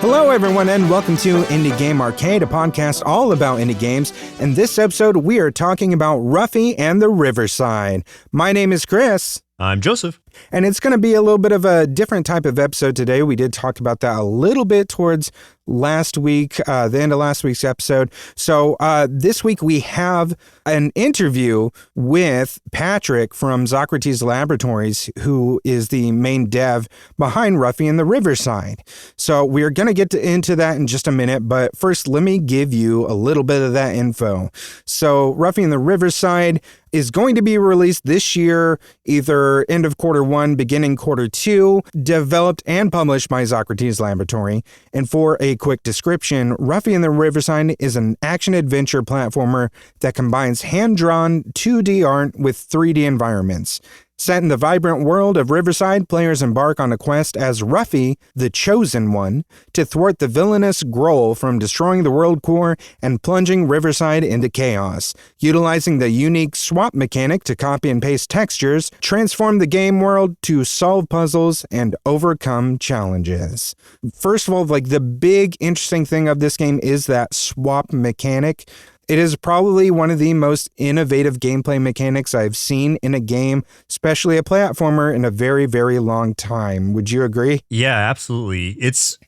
Hello, everyone, and welcome to Indie Game Arcade, a podcast all about indie games. In this episode, we are talking about Ruffy and the Riverside. My name is Chris. I'm Joseph. And it's going to be a little bit of a different type of episode today. We did talk about that a little bit towards last week, the end of last week's episode. So this week we have an interview with Patrick from Zockrates Laboratories, who is the main dev behind Ruffy and the Riverside. So we're going to get into that in just a minute, but first let me give you a little bit of that info. So Ruffy and the Riverside is going to be released this year, either end of quarter one, beginning quarter two, developed and published by Zockrates Laboratory. And for a quick description, Ruffy and the Riverside is an action-adventure platformer that combines hand-drawn 2D art with 3D environments. Set in the vibrant world of Riverside, players embark on a quest as Ruffy, the Chosen One, to thwart the villainous Grohl from destroying the world core and plunging Riverside into chaos. Utilizing the unique swap mechanic to copy and paste textures, transform the game world to solve puzzles and overcome challenges. First of all, the big interesting thing of this game is that swap mechanic. It is probably one of the most innovative gameplay mechanics I've seen in a game, especially a platformer, in a very, very long time. Would you agree? Yeah, absolutely. It's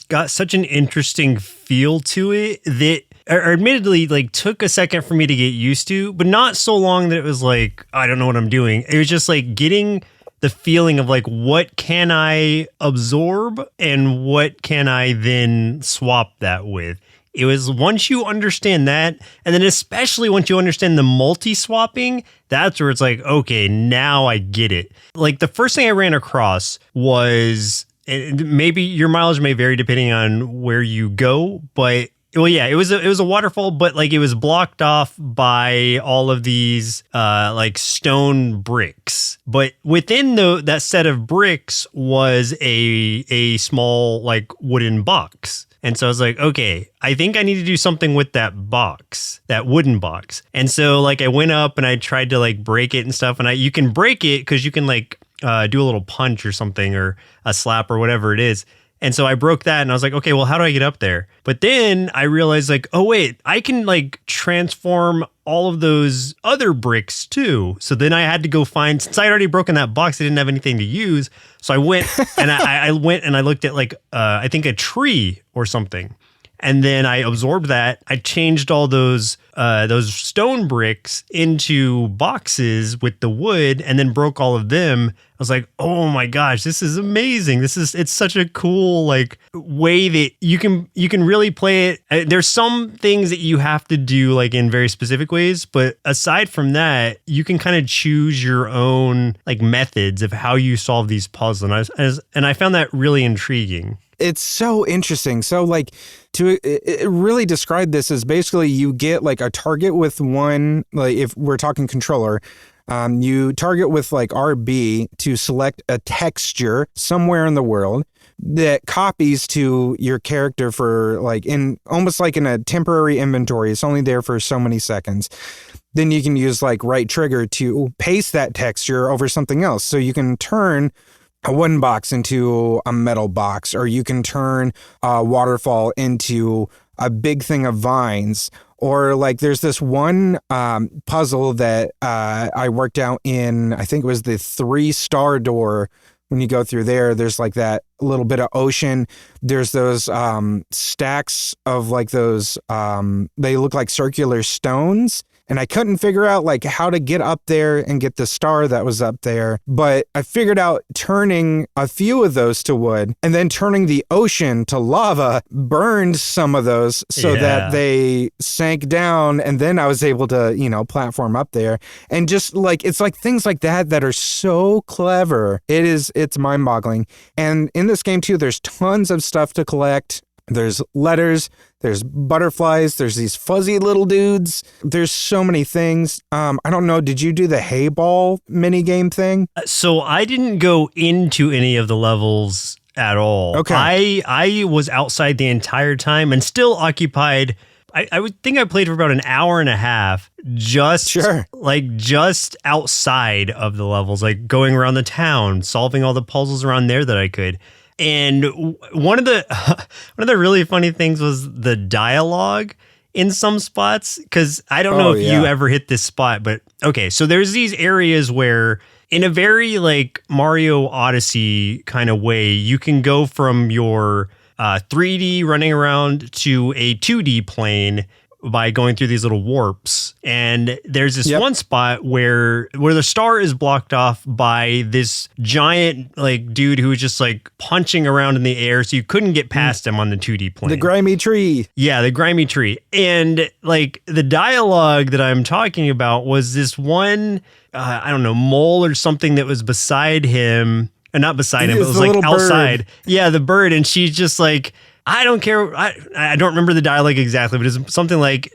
got such an interesting feel to it that admittedly took a second for me to get used to, but not so long that it was I don't know what I'm doing. It was just getting the feeling of what can I absorb and what can I then swap that with. It was once you understand that, and then especially once you understand the multi-swapping, that's where it's okay, now I get it. The first thing I ran across was, and maybe your mileage may vary depending on where you go, but it was a waterfall, but it was blocked off by all of these stone bricks. But within that set of bricks was a small wooden box. And so I was okay, I think I need to do something with that box, that wooden box. And so I went up and I tried to break it and stuff. And you can break it because you can do a little punch or something or a slap or whatever it is. And so I broke that and I was okay, well, how do I get up there? But then I realized oh wait, I can transform all of those other bricks too. So then I had to go find, since I had already broken that box, I didn't have anything to use. So I went and I went and I looked at I think a tree or something. And then I absorbed that. I changed all those stone bricks into boxes with the wood and then broke all of them. I was oh my gosh, this is amazing. It's such a cool way that you can really play it. There's some things that you have to do in very specific ways, but aside from that, you can kind of choose your own methods of how you solve these puzzles. And I found that really intriguing. It's so interesting. So to really describe this as basically you get a target with one, if we're talking controller, you target with RB to select a texture somewhere in the world that copies to your character for in almost in a temporary inventory. It's only there for so many seconds. Then you can use right trigger to paste that texture over something else. So you can turn a wooden box into a metal box, or you can turn a waterfall into a big thing of vines. Or there's this one puzzle that I worked out in, I think it was the 3-star door. When you go through there's that little bit of ocean. There's those stacks of those, they look like circular stones. And I couldn't figure out how to get up there and get the star that was up there. But I figured out turning a few of those to wood and then turning the ocean to lava burned some of those so that they sank down. And then I was able to, platform up there. And just it's things like that are so clever. It's mind boggling. And in this game too, there's tons of stuff to collect. There's letters, there's butterflies, there's these fuzzy little dudes. There's so many things. I don't know, did you do the hay ball mini game thing? So I didn't go into any of the levels at all. Okay. I was outside the entire time and still occupied. I would think I played for about an hour and a half, just outside of the levels, going around the town, solving all the puzzles around there that I could. And one of the one of the really funny things was the dialogue in some spots, because I don't know if you ever hit this spot, but okay, so there's these areas where in a very like Mario Odyssey kind of way, you can go from your 3D running around to a 2D plane by going through these little warps. And there's this one spot where the star is blocked off by this giant like dude who was just like punching around in the air, so you couldn't get past him on the 2D plane. The grimy tree. Yeah, the grimy tree. And like the dialogue that I'm talking about was this one I don't know, mole or something that was beside him. Not beside him, but it was like outside. Bird. Yeah, the bird. And she's just like, I don't care. I don't remember the dialogue exactly, but it's something like,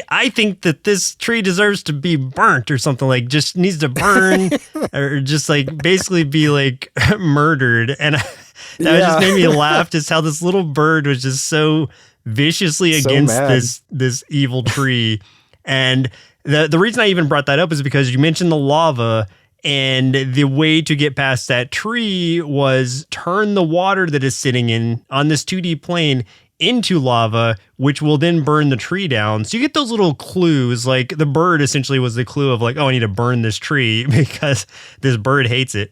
I think that this tree deserves to be burnt or something, like just needs to burn or just like basically be like murdered. And that just made me laugh, just how this little bird was just so viciously against this evil tree. And the reason I even brought that up is because you mentioned the lava. And the way to get past that tree was turn the water that is sitting on this 2D plane into lava, which will then burn the tree down. So you get those little clues, like the bird essentially was the clue of like, oh, I need to burn this tree because this bird hates it.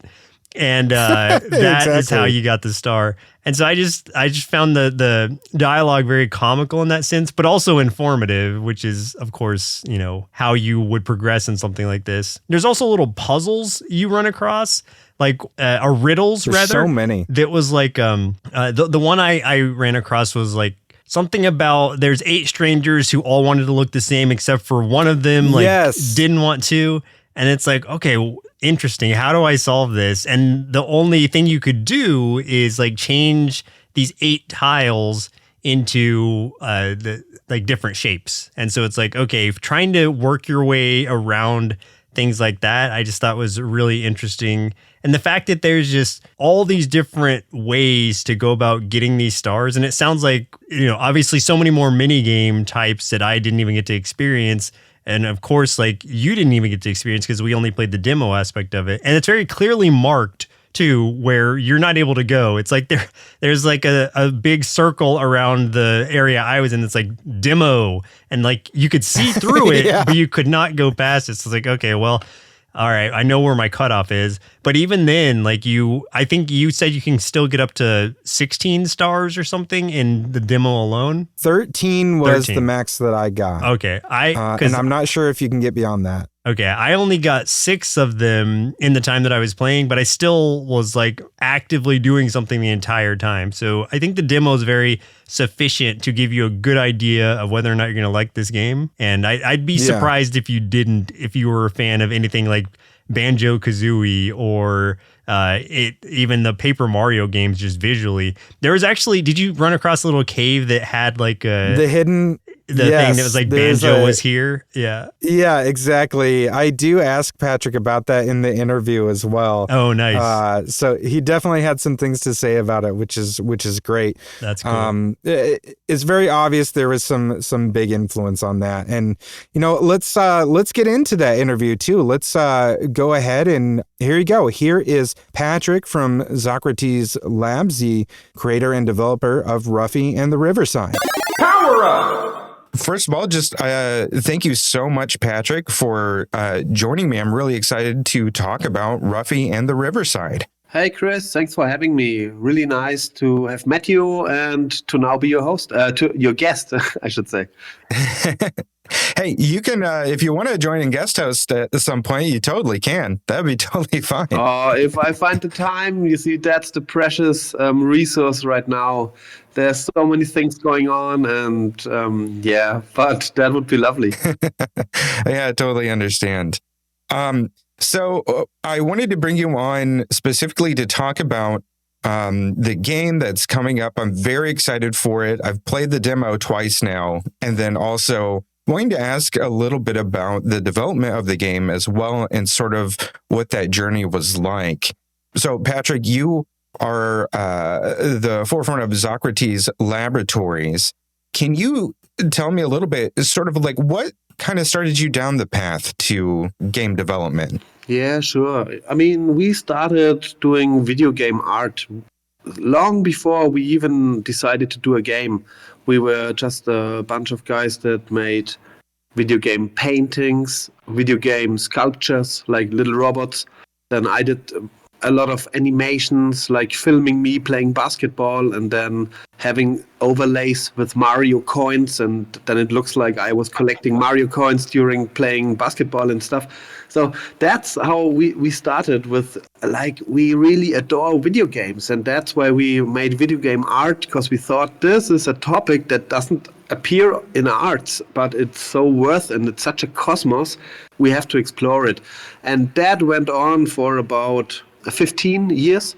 And that is how you got the star. And so I just found the dialogue very comical in that sense, but also informative, which is, of course, you know, how you would progress in something like this. There's also little puzzles you run across, like riddles, There's rather. So many. That was like the one I ran across was like something about there's 8 strangers who all wanted to look the same except for one of them didn't want to. And it's like, okay, interesting. How do I solve this? And the only thing you could do is like change these 8 tiles into the like different shapes. And so it's like, okay, trying to work your way around things like that, I just thought was really interesting. And the fact that there's just all these different ways to go about getting these stars. And it sounds like, you know, obviously so many more mini game types that I didn't even get to experience. And of course, like you didn't even get to experience because we only played the demo aspect of it. And it's very clearly marked too, where you're not able to go. It's like there's like a big circle around the area I was in. It's like demo, and like you could see through it, but you could not go past it. So it's like, okay, well, all right, I know where my cutoff is. But even then, like I think you said you can still get up to 16 stars or something in the demo alone. 13 was the max that I got. Okay. And I'm not sure if you can get beyond that. Okay, I only got 6 of them in the time that I was playing, but I still was like actively doing something the entire time. So I think the demo is very sufficient to give you a good idea of whether or not you're going to like this game. And I'd be surprised if you didn't, if you were a fan of anything like Banjo-Kazooie or even the Paper Mario games just visually. There was actually, did you run across a little cave that had like the hidden... thing that was like Banjo was here. Yeah. Yeah, exactly. I do ask Patrick about that in the interview as well. Oh, nice. So he definitely had some things to say about it, which is great. That's cool. It's very obvious there was some big influence on that. And, you know, let's get into that interview too. Let's go ahead and here you go. Here is Patrick from Zockrates Labs, the creator and developer of Ruffy and the Riverside. Power up! First of all, just thank you so much, Patrick, for joining me. I'm really excited to talk about Ruffy and the Riverside. Hey, Chris. Thanks for having me. Really nice to have met you and to now be your host, to your guest, I should say. Hey, you can, if you want to join and guest host at some point, you totally can. That'd be totally fine. If I find the time, you see, that's the precious resource right now. There's so many things going on, and but that would be lovely. Yeah, I totally understand. So I wanted to bring you on specifically to talk about the game that's coming up. I'm very excited for it. I've played the demo twice now, and then also going to ask a little bit about the development of the game as well and sort of what that journey was like. So, Patrick, you are the forefront of Zockrates Laboratories. Can you tell me a little bit, sort of like what kind of started you down the path to game development? Yeah, sure. I mean, we started doing video game art long before we even decided to do a game. We were just a bunch of guys that made video game paintings, video game sculptures, like little robots. Then I did a lot of animations, like filming me playing basketball and then having overlays with Mario coins, and then it looks like I was collecting Mario coins during playing basketball and stuff. So that's how we started with, like, we really adore video games, and that's why we made video game art, because we thought this is a topic that doesn't appear in arts, but it's so worth, and it's such a cosmos, we have to explore it. And that went on for about 15 years,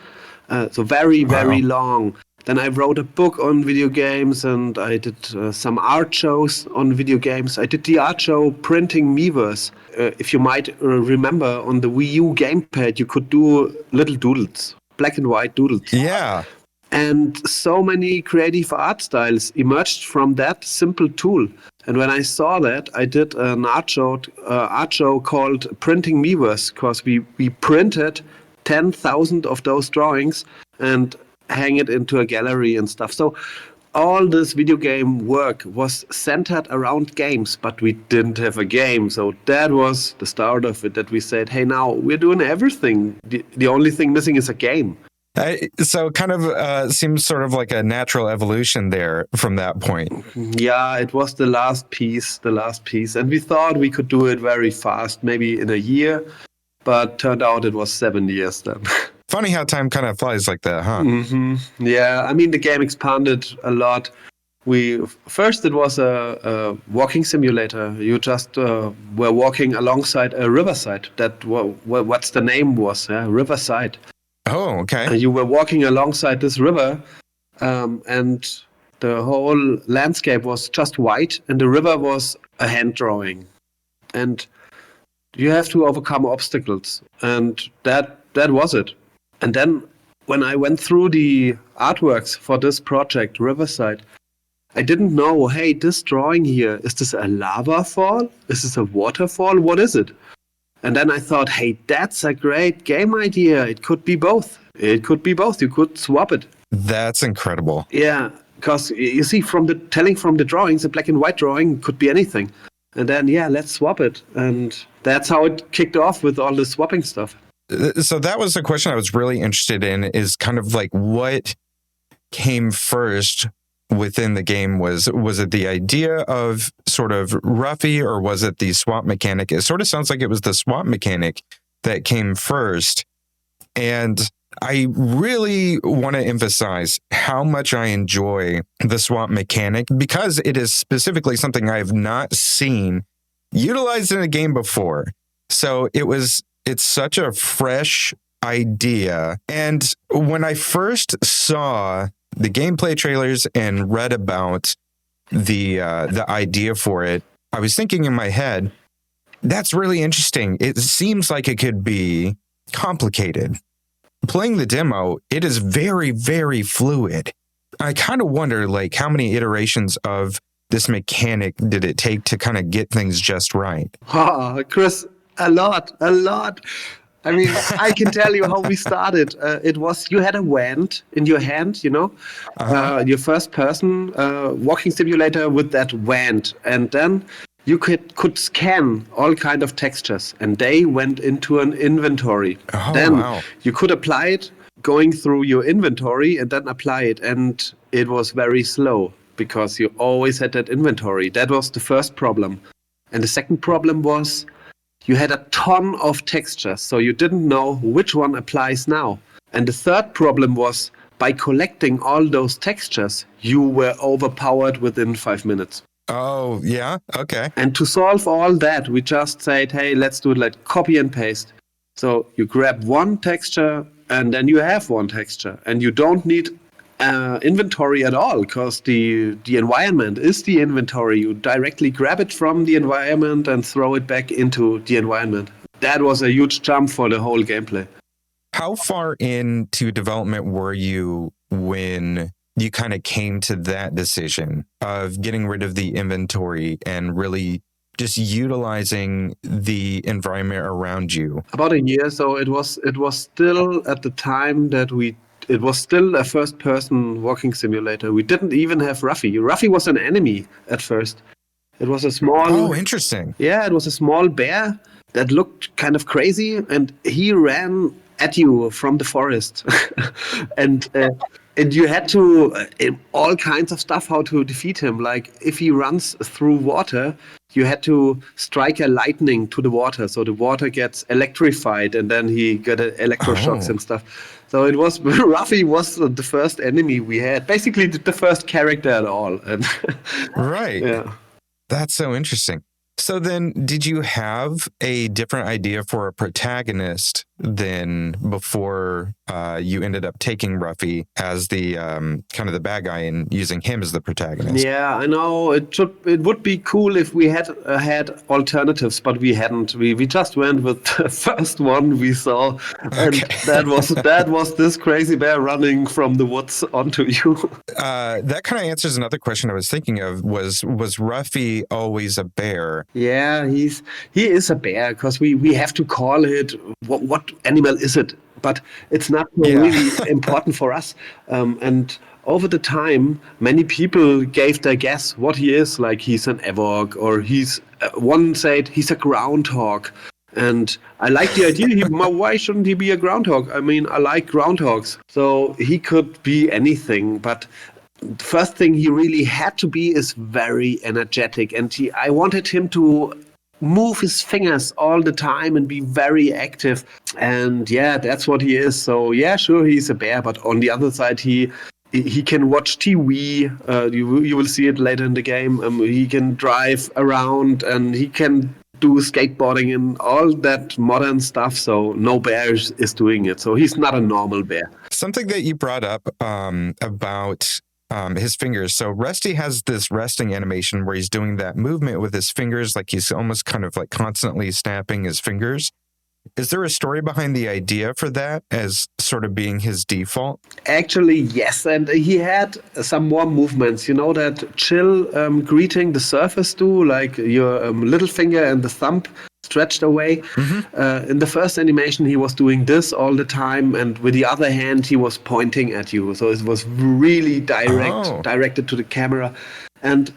so very, very long. Then I wrote a book on video games, and I did some art shows on video games. I did the art show Printing Miiverse. If you might remember, on the Wii U gamepad, you could do little doodles, black and white doodles. Yeah. And so many creative art styles emerged from that simple tool. And when I saw that, I did an art show called Printing Miiverse, because we printed 10,000 of those drawings and hang it into a gallery and stuff. So all this video game work was centered around games, but we didn't have a game. So that was the start of it, that we said, hey, now we're doing everything. The only thing missing is a game. So it kind of seems sort of like a natural evolution there from that point. Yeah, it was the last piece. And we thought we could do it very fast, maybe in a year, but turned out it was 7 years then. Funny how time kind of flies like that, huh? Mm-hmm. Yeah, I mean, the game expanded a lot. First it was a walking simulator. You just were walking alongside a riverside. What's the name was, Riverside. Oh, okay. You were walking alongside this river, and the whole landscape was just white, and the river was a hand drawing. And you have to overcome obstacles, and that was it. And then when I went through the artworks for this project, Riverside, I didn't know, hey, this drawing here, is this a lava fall? Is this a waterfall? What is it? And then I thought, hey, that's a great game idea. It could be both. You could swap it. That's incredible. Yeah, because you see, from the drawings, a black and white drawing could be anything. And then, yeah, let's swap it. And that's how it kicked off with all the swapping stuff. So that was the question I was really interested in, is kind of like what came first within the game. Was it the idea of sort of Ruffy, or was it the swap mechanic? It sort of sounds like it was the swap mechanic that came first. And I really want to emphasize how much I enjoy the swap mechanic, because it is specifically something I have not seen utilized in a game before. So it's such a fresh idea. And when I first saw the gameplay trailers and read about the idea for it, I was thinking in my head, that's really interesting. It seems like it could be complicated. Playing the demo, it is very, very fluid. I kind of wonder, like, how many iterations of this mechanic did it take to kind of get things just right? Oh, Chris, a lot. I mean, I can tell you how we started. It was, you had a wand in your hand, your first person walking simulator with that wand. And then you could scan all kind of textures, and they went into an inventory. You could apply it going through your inventory and then apply it. And it was very slow because you always had that inventory. That was the first problem. And the second problem was, you had a ton of textures, so you didn't know which one applies now. And the third problem was, by collecting all those textures, you were overpowered within 5 minutes. Oh, yeah? Okay. And to solve all that, we just said, hey, let's do it like copy and paste. So you grab one texture, and then you have one texture. And you don't need inventory at all, because the environment is the inventory. You directly grab it from the environment and throw it back into the environment. That was a huge jump for the whole gameplay. How far into development were you when you kind of came to that decision of getting rid of the inventory and really just utilizing the environment around you? About a year. So it was still at the time that we it was still a first-person walking simulator. We didn't even have Ruffy. Ruffy was an enemy at first. It was a small. Oh, interesting. Yeah, it was a small bear that looked kind of crazy, and he ran at you from the forest, and you had to all kinds of stuff how to defeat him. Like if he runs through water, you had to strike a lightning to the water, so the water gets electrified, and then he got electroshocks and stuff. So it was Ruffy was the first enemy we had, basically the first character at all. And Right. Yeah. That's so interesting. So then, did you have a different idea for a protagonist than before you ended up taking Ruffy as the kind of the bad guy and using him as the protagonist? Yeah, I know it would be cool if we had alternatives, but we hadn't. We just went with the first one we saw, and that was this crazy bear running from the woods onto you. That kind of answers another question I was thinking of. Was Ruffy always a bear? Yeah, he is a bear because we have to call it what animal is it, but it's not really important for us. And over the time, many people gave their guess what he is. Like he's an Evok, or he's one said he's a groundhog. And I like the idea. Why shouldn't he be a groundhog? I mean, I like groundhogs, so he could be anything, but. The first thing he really had to be is very energetic, and I wanted him to move his fingers all the time and be very active, and yeah, that's what he is. So yeah, sure, he's a bear, but on the other side, he can watch TV. You will see it later in the game. He can drive around, and he can do skateboarding and all that modern stuff. So no bear is doing it. So he's not a normal bear. Something that you brought up about his fingers. So Rusty has this resting animation where he's doing that movement with his fingers, like he's almost kind of like constantly snapping his fingers. Is there a story behind the idea for that as sort of being his default? Actually, yes. And he had some more movements, that chill greeting the surface do, like your little finger and the thumb stretched away. Mm-hmm. In the first animation, he was doing this all the time, and with the other hand, he was pointing at you. So it was really directed to the camera. And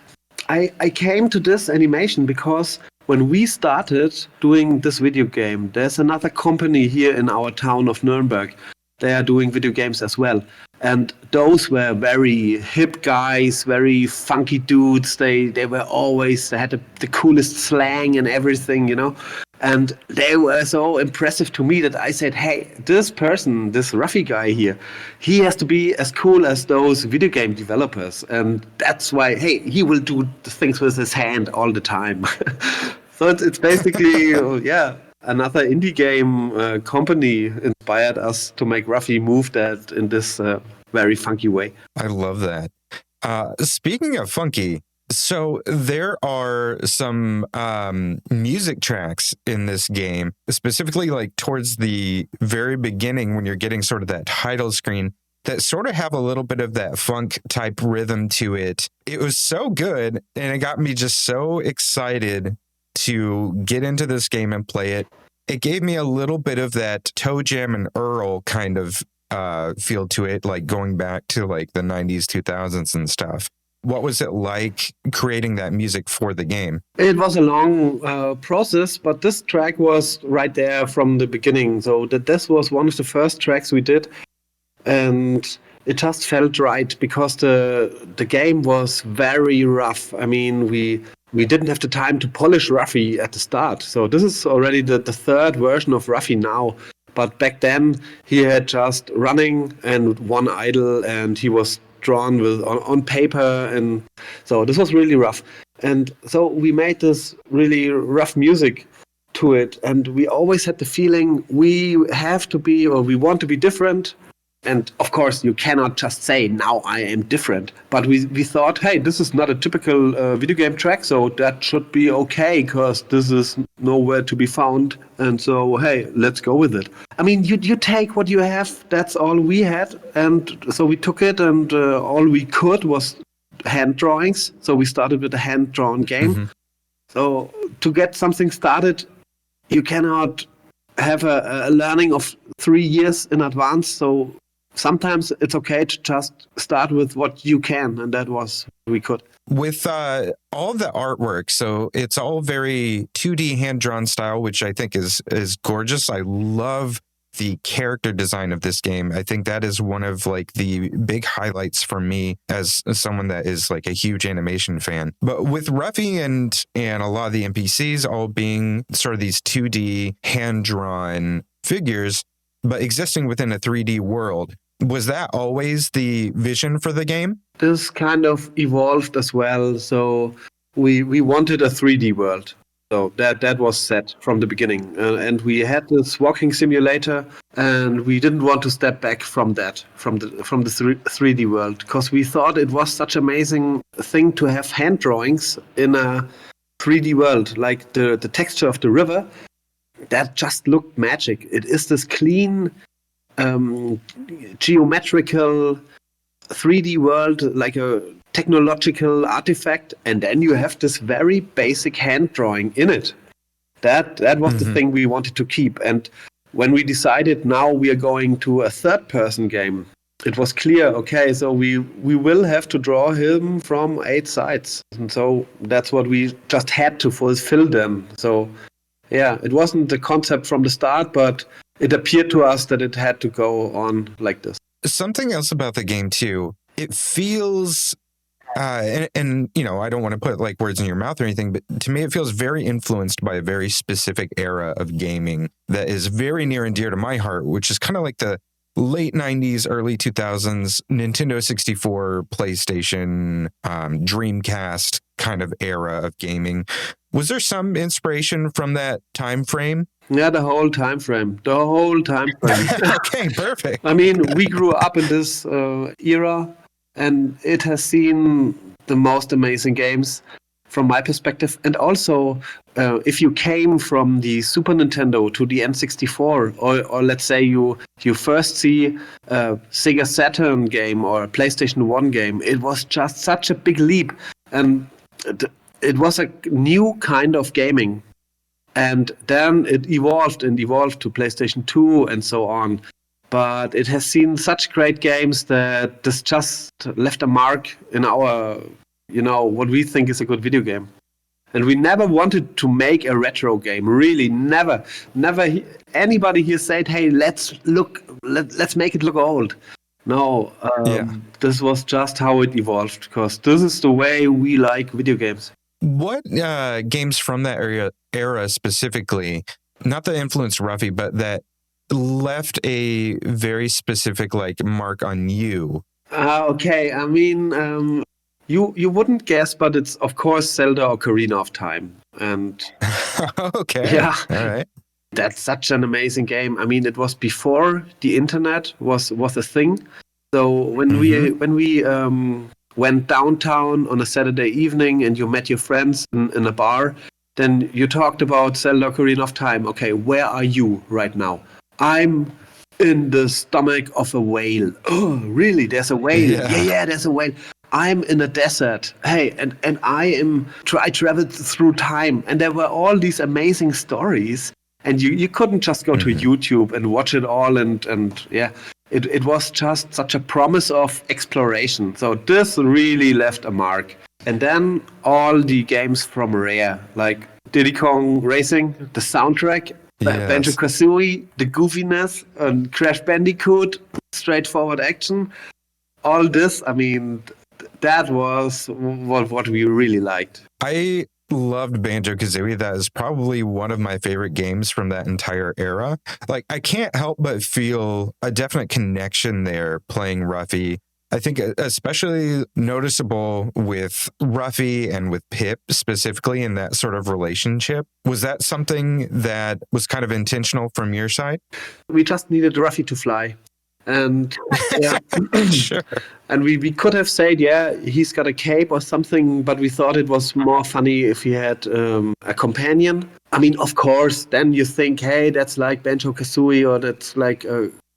I came to this animation because when we started doing this video game, there's another company here in our town of Nuremberg. They are doing video games as well. And those were very hip guys, very funky dudes. They had the coolest slang and everything, And they were so impressive to me that I said, hey, this person, this Ruffy guy here, he has to be as cool as those video game developers. And that's why, hey, he will do the things with his hand all the time. So it's basically, another indie game company inspired us to make Ruffy move that in this very funky way. I love that. Speaking of funky, so there are some music tracks in this game, specifically like towards the very beginning when you're getting sort of that title screen, that sort of have a little bit of that funk type rhythm to it. It was so good, and it got me just so excited to get into this game and play it. It gave me a little bit of that Toe Jam and Earl kind of feel to it, like going back to like the 90s, 2000s and stuff. What was it like creating that music for the game? It was a long process, but this track was right there from the beginning. So this was one of the first tracks we did, and it just felt right because the game was very rough. I mean, we didn't have the time to polish Ruffy at the start. So this is already the third version of Ruffy now. But back then, he had just running and one idle, and he was drawn on paper. And so this was really rough. And so we made this really rough music to it. And we always had the feeling we want to be different. And of course, you cannot just say, now I am different. But we thought, hey, this is not a typical video game track, so that should be okay, because this is nowhere to be found. And so, hey, let's go with it. I mean, you take what you have, that's all we had. And so we took it, and all we could was hand drawings. So we started with a hand-drawn game. Mm-hmm. So to get something started, you cannot have a learning of 3 years in advance. So sometimes it's okay to just start with what you can, and that was we could. With all the artwork, so it's all very 2D hand-drawn style, which I think is gorgeous. I love the character design of this game. I think that is one of like the big highlights for me as someone that is like a huge animation fan. But with Ruffy and a lot of the NPCs all being sort of these 2D hand-drawn figures, but existing within a 3D world, was that always the vision for the game? This kind of evolved as well. So we wanted a 3D world. So that was set from the beginning. And we had this walking simulator, and we didn't want to step back from that, from the 3D world, because we thought it was such an amazing thing to have hand drawings in a 3D world, like the texture of the river. That just looked magic. It is this clean, geometrical 3D world, like a technological artifact, and then you have this very basic hand drawing in it. That was the thing we wanted to keep. And when we decided now we are going to a third-person game, it was clear, okay, so we will have to draw him from 8 sides. And so that's what we just had to fulfill them. So yeah, it wasn't the concept from the start, but it appeared to us that it had to go on like this. Something else about the game too, it feels and you know, I don't want to put like words in your mouth or anything, but to me it feels very influenced by a very specific era of gaming that is very near and dear to my heart, which is kind of like the late 90s, early 2000s, Nintendo 64, PlayStation, Dreamcast kind of era of gaming. Was there some inspiration from that time frame? Yeah, the whole time frame. Okay, perfect. I mean, we grew up in this era, and it has seen the most amazing games from my perspective. And also, if you came from the Super Nintendo to the N64, or let's say you first see a Sega Saturn game or a PlayStation 1 game, it was just such a big leap. And it was a new kind of gaming. And then it evolved to PlayStation 2 and so on. But it has seen such great games that this just left a mark in our, what we think is a good video game. And we never wanted to make a retro game, really, never. Anybody here said, hey, let's make it look old. No, This was just how it evolved, because this is the way we like video games. What games from that era specifically, not that influenced Ruffy, but that left a very specific like mark on you? Okay, I mean, you wouldn't guess, but it's of course Zelda Ocarina of Time. And okay, yeah, all right. That's such an amazing game. I mean, it was before the internet was a thing. So when we went downtown on a Saturday evening and you met your friends in a bar, then you talked about Zelda Ocarina of Time. Okay, where are you right now? I'm in the stomach of a whale. Oh, really? There's a whale? Yeah, there's a whale. I'm in a desert. Hey, and I traveled through time. And there were all these amazing stories. And you couldn't just go to YouTube and watch it all. And yeah, it was just such a promise of exploration. So this really left a mark. And then all the games from Rare, like Diddy Kong Racing, the soundtrack, Banjo-Kazooie, the goofiness, and Crash Bandicoot, straightforward action. All this, I mean, that was what we really liked. I loved Banjo-Kazooie. That is probably one of my favorite games from that entire era. Like, I can't help but feel a definite connection there playing Ruffy. I think especially noticeable with Ruffy and with Pip specifically in that sort of relationship. Was that something that was kind of intentional from your side? We just needed Ruffy to fly. And yeah, sure. And we could have said, yeah, he's got a cape or something, but we thought it was more funny if he had a companion. I mean, of course, then you think, hey, that's like Banjo-Kazooie, or that's like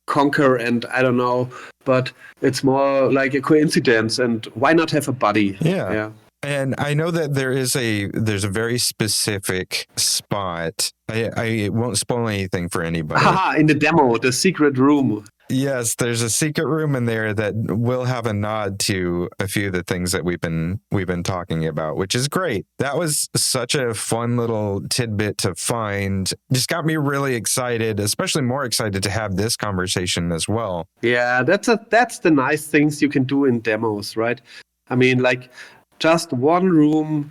Conker, and I don't know, but it's more like a coincidence. And why not have a buddy? Yeah. And I know that there's a very specific spot. I won't spoil anything for anybody. In the demo, the secret room. Yes, there's a secret room in there that will have a nod to a few of the things that we've been talking about, which is great. That was such a fun little tidbit to find. Just got me really excited, especially more excited to have this conversation as well. Yeah, that's the nice things you can do in demos, right? I mean, like just one room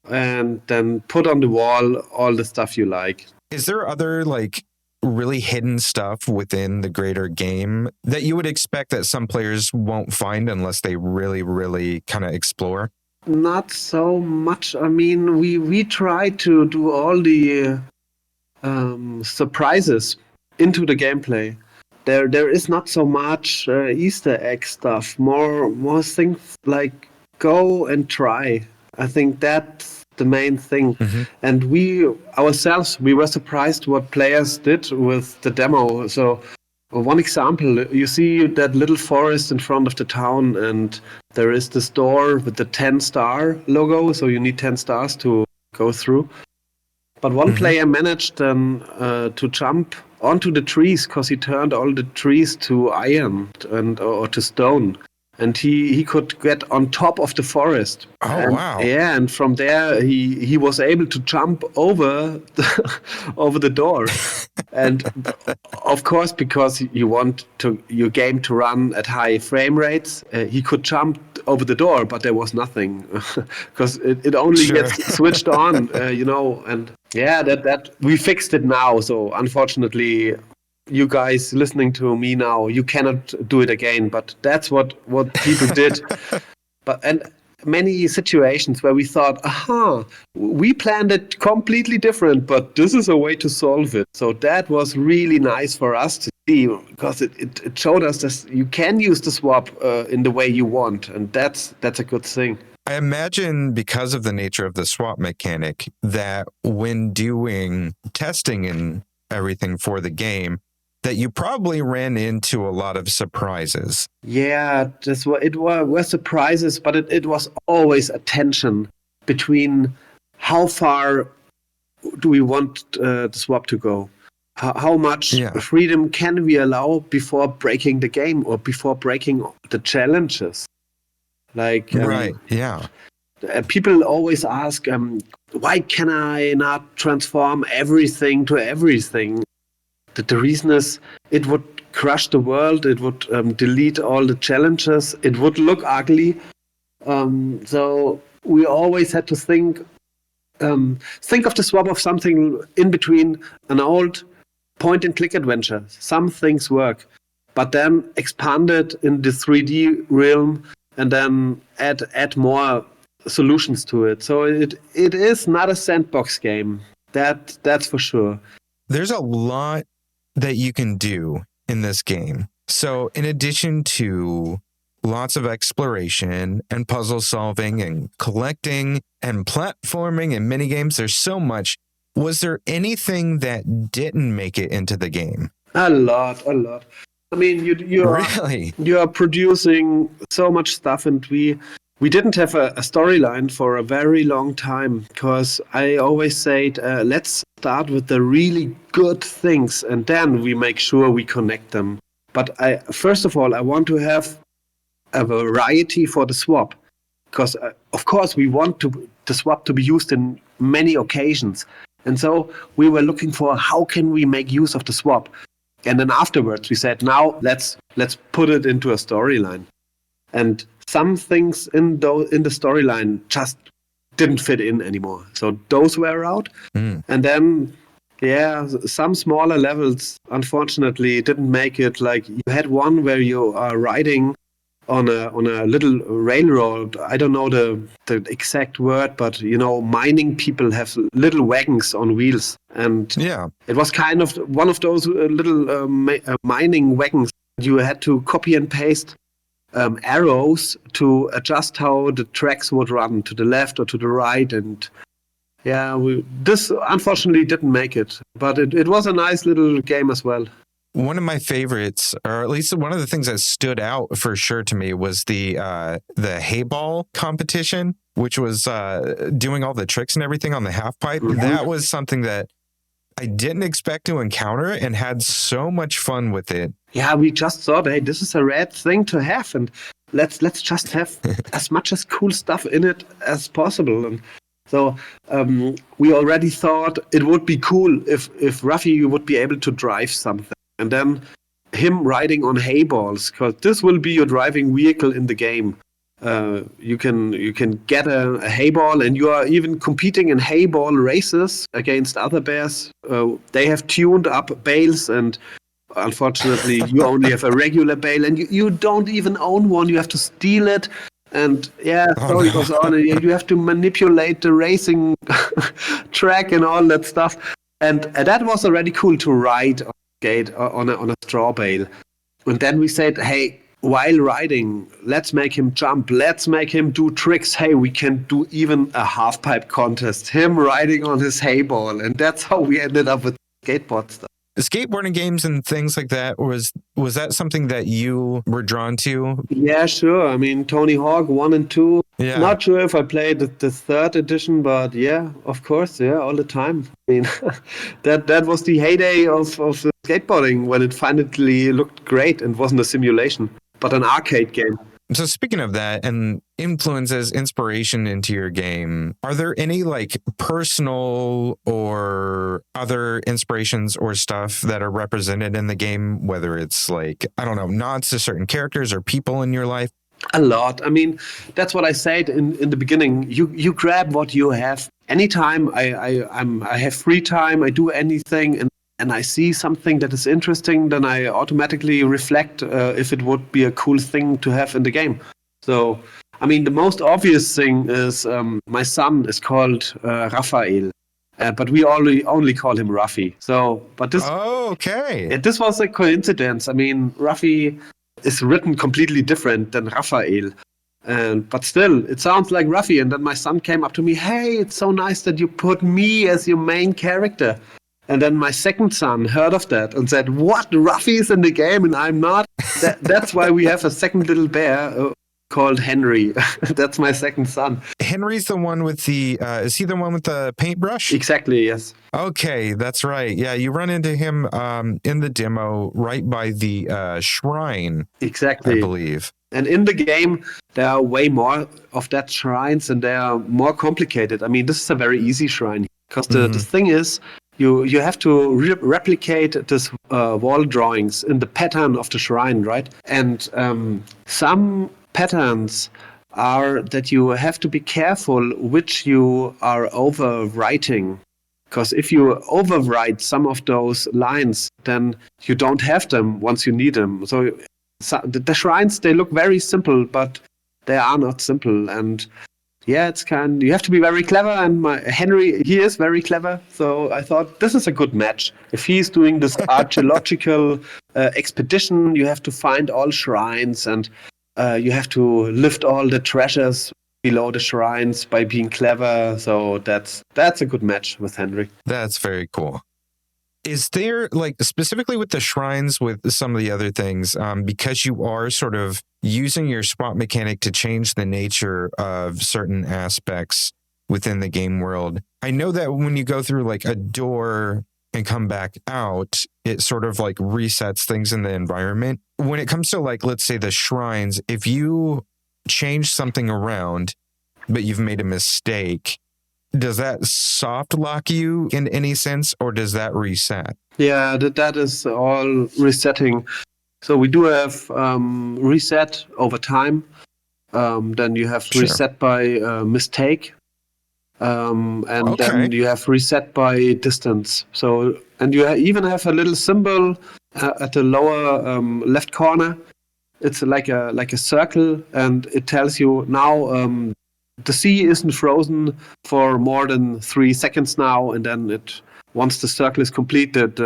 and then put on the wall all the stuff you like. Is there other like really hidden stuff within the greater game that you would expect that some players won't find unless they really, really kind of explore? Not so much. I mean, we try to do all the surprises into the gameplay. There is not so much Easter egg stuff. More things like go and try. I think that's the main thing. Mm-hmm. And we ourselves, we were surprised what players did with the demo. So one example, you see that little forest in front of the town, and there is this door with the 10-star logo. So you need 10 stars to go through. But one player managed to jump onto the trees because he turned all the trees to iron or to stone. And he could get on top of the forest. Oh, wow. Yeah, and from there he was able to jump over over the door. And of course, because you want your game to run at high frame rates, he could jump over the door, but there was nothing because it only gets switched on, and yeah, that we fixed it now. So unfortunately, you guys listening to me now, you cannot do it again, but that's what people did. And many situations where we thought, we planned it completely different, but this is a way to solve it. So that was really nice for us to see, because it showed us that you can use the swap in the way you want, and that's a good thing. I imagine because of the nature of the swap mechanic that when doing testing and everything for the game, that you probably ran into a lot of surprises. Yeah, it were surprises, but it was always a tension between how far do we want the swap to go? How much freedom can we allow before breaking the game or before breaking the challenges? Like, people always ask, why can I not transform everything to everything? The reason is it would crush the world, it would delete all the challenges, it would look ugly. So we always had to think of the swap of something in between an old point-and-click adventure. Some things work, but then expand it in the 3D realm and then add more solutions to it. So it is not a sandbox game. That's for sure. There's a lot that you can do in this game. So in addition to lots of exploration and puzzle solving and collecting and platforming and mini games, there's so much. Was there anything that didn't make it into the game? A lot. I mean, you are producing so much stuff, and we didn't have a storyline for a very long time, because I always said, let's start with the really good things and then we make sure we connect them. But first of all, I want to have a variety for the swap, because of course we want the swap to be used in many occasions. And so we were looking for how can we make use of the swap. And then afterwards we said, now let's put it into a storyline. And some things in the storyline just didn't fit in anymore. So those were out. And then, some smaller levels, unfortunately, didn't make it. Like you had one where you are riding on a little railroad. I don't know the exact word, but mining people have little wagons on wheels. And it was kind of one of those little mining wagons. You had to copy and paste arrows to adjust how the tracks would run to the left or to the right, and this unfortunately didn't make it, but it was a nice little game as well. One of my favorites, or at least one of the things that stood out for sure to me, was the hayball competition, which was doing all the tricks and everything on the half pipe. That was something that I didn't expect to encounter it and had so much fun with it. Yeah, we just thought, hey, this is a rad thing to have, and let's just have as much as cool stuff in it as possible. And so we already thought it would be cool if Ruffy would be able to drive something, and then him riding on hay balls, because this will be your driving vehicle in the game. You can get a hay ball, and you are even competing in hay ball races against other bears. They have tuned up bales, and unfortunately you only have a regular bale, and you don't even own one. You have to steal it, and story goes on, and you have to manipulate the racing track and all that stuff. And that was already cool to ride on skate on a straw bale. And then we said, hey, while riding, let's make him jump, let's make him do tricks. Hey, we can do even a half pipe contest, him riding on his hay ball. And that's how we ended up with skateboard stuff. Skateboarding games and things like that, was that something that you were drawn to? Yeah, sure. I mean, Tony Hawk 1 and 2. Yeah. Not sure if I played the third edition, but yeah, of course, yeah, all the time. I mean, that was the heyday of the skateboarding, when it finally looked great and wasn't a simulation, but an arcade game. So speaking of that and influences, inspiration into your game, are there any like personal or other inspirations or stuff that are represented in the game, whether it's like, I don't know, nods to certain characters or people in your life? A lot. I mean, that's what I said in the beginning. You grab what you have. Anytime I have free time, I do anything, and I see something that is interesting, then I automatically reflect if it would be a cool thing to have in the game. So, I mean, the most obvious thing is my son is called Raphael, but we only call him Ruffy. So, but this. Oh, okay. This was a coincidence. I mean, Ruffy is written completely different than Raphael. But still, it sounds like Ruffy. And then my son came up to me, hey, it's so nice that you put me as your main character. And then my second son heard of that and said, what, Ruffy is in the game and I'm not? That's why we have a second little bear called Henry. That's my second son. Henry's the one with the, is he the one with the paintbrush? Exactly, yes. Okay, that's right. Yeah, you run into him in the demo right by the shrine. Exactly. I believe. And in the game, there are way more of that shrines, and they are more complicated. I mean, this is a very easy shrine, because the thing is, you have to replicate this wall drawings in the pattern of the shrine, right? And some patterns are that you have to be careful which you are overwriting. Because if you overwrite some of those lines, then you don't have them once you need them. So the shrines, they look very simple, but they are not simple. And yeah, you have to be very clever. And Henry, he is very clever. So I thought this is a good match. If he's doing this archaeological expedition, you have to find all shrines, and you have to lift all the treasures below the shrines by being clever. So that's a good match with Henry. That's very cool. Is there, like, specifically with the shrines, with some of the other things, because you are sort of using your spot mechanic to change the nature of certain aspects within the game world? I know that when you go through like a door and come back out, it sort of like resets things in the environment. When it comes to, like, let's say the shrines, if you change something around, but you've made a mistake, does that soft lock you in any sense, or does that reset? Yeah, that is all resetting. So we do have reset over time. Then you have reset by mistake. And then you have reset by distance. So, and you even have a little symbol at the lower left corner. It's like a circle, and it tells you now the sea isn't frozen for more than 3 seconds now, and then once the circle is completed,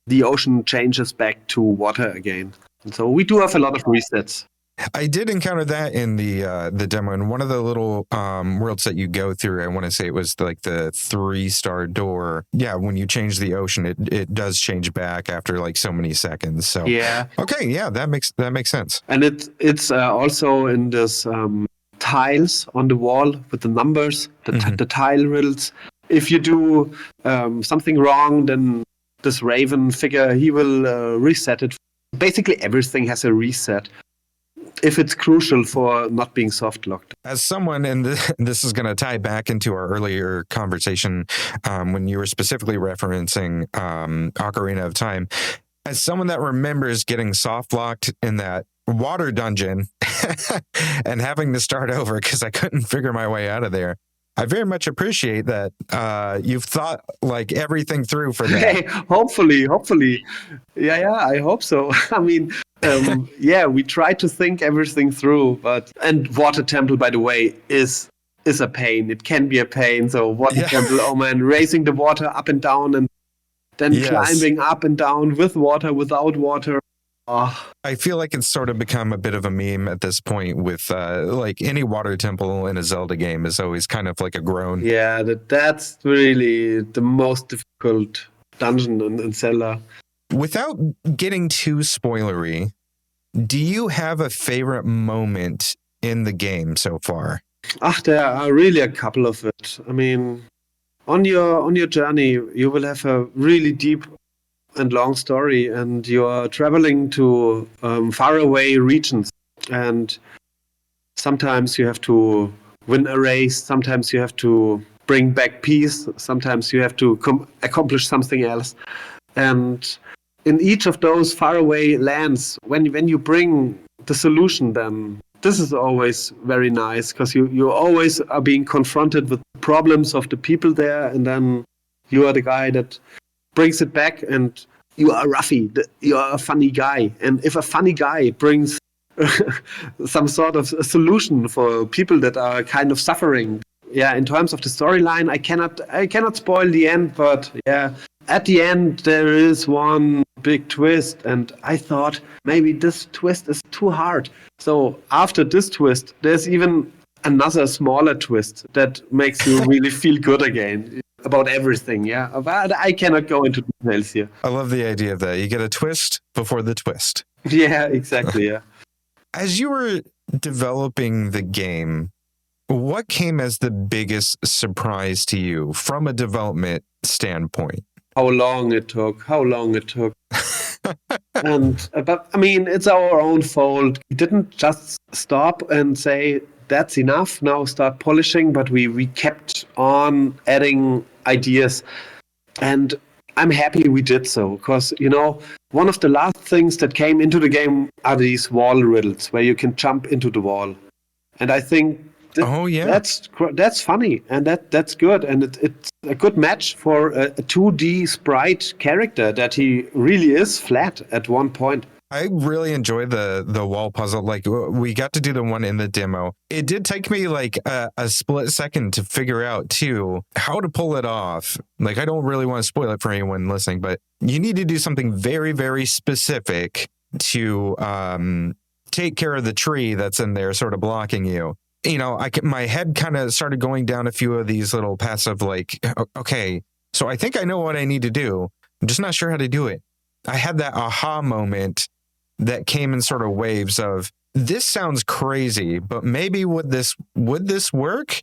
the ocean changes back to water again. And so we do have a lot of resets. I did encounter that in the demo, and one of the little worlds that you go through, I want to say it was like the 3-star door. Yeah, when you change the ocean, it does change back after like so many seconds. So yeah, okay, yeah, that makes sense. And it's also in this tiles on the wall with the numbers, the tile riddles. if you do something wrong, then this Raven figure, he will reset it. Basically, everything has a reset if it's crucial for not being soft locked. As someone, and this is going to tie back into our earlier conversation when you were specifically referencing Ocarina of Time, as someone that remembers getting soft locked in that water dungeon and having to start over because I couldn't figure my way out of there, I very much appreciate that you've thought like everything through for that. Hey, hopefully. Yeah, I hope so. I mean, we try to think everything through, and Water Temple, by the way, is a pain. It can be a pain. So Water Temple, oh man, raising the water up and down and then climbing up and down with water, without water. Oh. I feel like it's sort of become a bit of a meme at this point with like any water temple in a Zelda game is always kind of like a groan. Yeah, that's really the most difficult dungeon in Zelda. Without getting too spoilery, do you have a favorite moment in the game so far? There are really a couple of it. I mean, on your journey, you will have a really deep and long story, and you are traveling to faraway regions, and sometimes you have to win a race, sometimes you have to bring back peace, sometimes you have to accomplish something else. And in each of those faraway lands, when you bring the solution, then this is always very nice, because you always are being confronted with problems of the people there, and then you are the guy that brings it back, and you are Ruffy. You are a funny guy. And if a funny guy brings some sort of a solution for people that are kind of suffering, in terms of the storyline, I cannot spoil the end, but at the end there is one big twist, and I thought maybe this twist is too hard. So after this twist, there's even another smaller twist that makes you really feel good again about everything, but I cannot go into details here. I love the idea of that. You get a twist before the twist. Yeah, exactly, yeah. As you were developing the game, what came as the biggest surprise to you from a development standpoint? How long it took. And but I mean, it's our own fault. We didn't just stop and say, that's enough, now start polishing, but we kept on adding ideas. And I'm happy we did so, because, one of the last things that came into the game are these wall riddles where you can jump into the wall. And I think that's funny, and that's good, and it's a good match for a 2D sprite character that he really is flat at one point. I really enjoyed the wall puzzle. Like, we got to do the one in the demo. It did take me like a split second to figure out too how to pull it off. Like, I don't really want to spoil it for anyone listening, but you need to do something very, very specific to take care of the tree that's in there sort of blocking you. My head kind of started going down a few of these little paths of like, okay, so I think I know what I need to do. I'm just not sure how to do it. I had that aha moment that came in sort of waves of, this sounds crazy, but maybe would this work?